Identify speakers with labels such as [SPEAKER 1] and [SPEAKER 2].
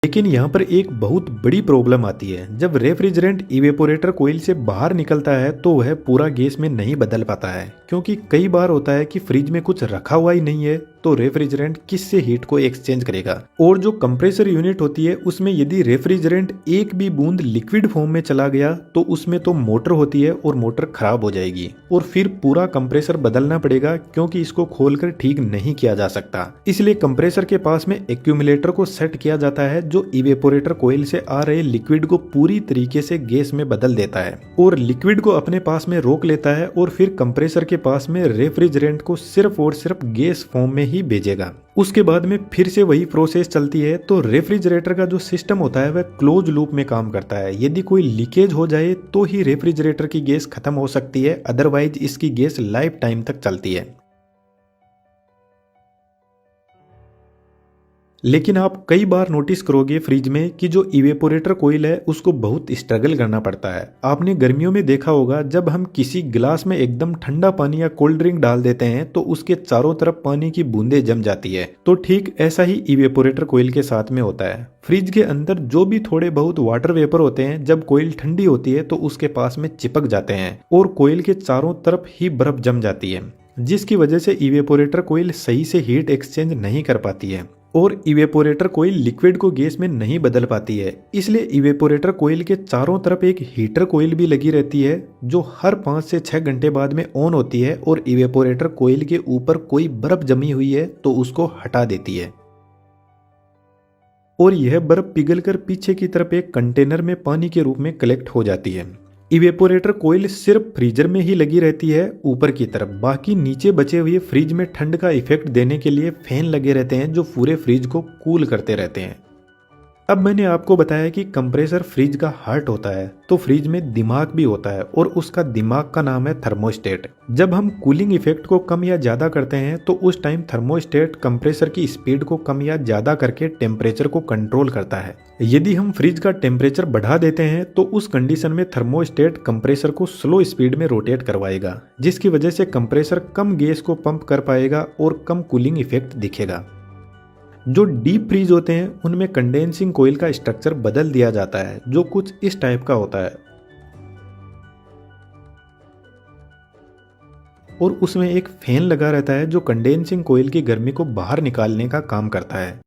[SPEAKER 1] लेकिन यहाँ पर एक बहुत बड़ी प्रॉब्लम आती है। जब रेफ्रिजरेंट इवेपोरेटर कोइल से बाहर निकलता है तो वह पूरा गैस में नहीं बदल पाता है, क्योंकि कई बार होता है कि फ्रिज में कुछ रखा हुआ ही नहीं है, तो रेफ्रिजरेंट किससे हीट को एक्सचेंज करेगा। और जो कंप्रेसर यूनिट होती है उसमें यदि रेफ्रिजरेंट एक भी बूंद लिक्विड फॉर्म में चला गया तो उसमें तो मोटर होती है और मोटर खराब हो जाएगी और फिर पूरा कंप्रेसर बदलना पड़ेगा, क्योंकि इसको खोलकर ठीक नहीं किया जा सकता। इसलिए कंप्रेसर के पास में एक्यूमुलेटर को सेट किया जाता है जो इवेपोरेटर कोइल से आ रहे लिक्विड को पूरी तरीके से गैस में बदल देता है और लिक्विड को अपने पास में रोक लेता है और फिर कंप्रेसर के पास में रेफ्रिजरेंट को सिर्फ और सिर्फ गैस फॉर्म में ही भेजेगा। उसके बाद में फिर से वही प्रोसेस चलती है। तो रेफ्रिजरेटर का जो सिस्टम होता है वह क्लोज लूप में काम करता है। यदि कोई लीकेज हो जाए तो ही रेफ्रिजरेटर की गैस खत्म हो सकती है, अदरवाइज इसकी गैस लाइफ टाइम तक चलती है। लेकिन आप कई बार नोटिस करोगे फ्रिज में कि जो इवेपोरेटर कोइल है उसको बहुत स्ट्रगल करना पड़ता है। आपने गर्मियों में देखा होगा जब हम किसी गिलास में एकदम ठंडा पानी या कोल्ड ड्रिंक डाल देते हैं तो उसके चारों तरफ पानी की बूंदें जम जाती है। तो ठीक ऐसा ही इवेपोरेटर कोइल के साथ में होता है। फ्रिज के अंदर जो भी थोड़े बहुत वाटर वेपर होते हैं, जब कोइल ठंडी होती है तो उसके पास में चिपक जाते हैं और कोइल के चारों तरफ ही बर्फ जम जाती है, जिसकी वजह से इवेपोरेटर कोइल सही से हीट एक्सचेंज नहीं कर पाती है और इवेपोरेटर कोइल लिक्विड को गैस में नहीं बदल पाती है। इसलिए इवेपोरेटर कोइल के चारों तरफ एक हीटर कोइल भी लगी रहती है जो हर 5 से 6 घंटे बाद में ऑन होती है और इवेपोरेटर कोइल के ऊपर कोई बर्फ जमी हुई है तो उसको हटा देती है और यह बर्फ पिघलकर पीछे की तरफ एक कंटेनर में पानी के रूप में कलेक्ट हो जाती है। इवेपोरेटर कोइल सिर्फ फ्रीजर में ही लगी रहती है ऊपर की तरफ, बाकी नीचे बचे हुए फ्रिज में ठंड का इफेक्ट देने के लिए फैन लगे रहते हैं जो पूरे फ्रिज को कूल करते रहते हैं। अब मैंने आपको बताया कि कंप्रेसर फ्रिज का हार्ट होता है, तो फ्रिज में दिमाग भी होता है और उसका दिमाग का नाम है थर्मोस्टेट। जब हम कूलिंग इफेक्ट को कम या ज्यादा करते हैं तो उस टाइम थर्मोस्टेट कंप्रेसर की स्पीड को कम या ज्यादा करके टेम्परेचर को कंट्रोल करता है। यदि हम फ्रिज का टेम्परेचर बढ़ा देते हैं तो उस कंडीशन में थर्मोस्टेट कंप्रेसर को स्लो स्पीड में रोटेट करवाएगा, जिसकी वजह से कंप्रेसर कम गैस को पंप कर पाएगा और कम कूलिंग इफेक्ट दिखेगा। जो डीप फ्रीज होते हैं उनमें कंडेंसिंग कोइल का स्ट्रक्चर बदल दिया जाता है जो कुछ इस टाइप का होता है और उसमें एक फैन लगा रहता है जो कंडेंसिंग कोइल की गर्मी को बाहर निकालने का काम करता है।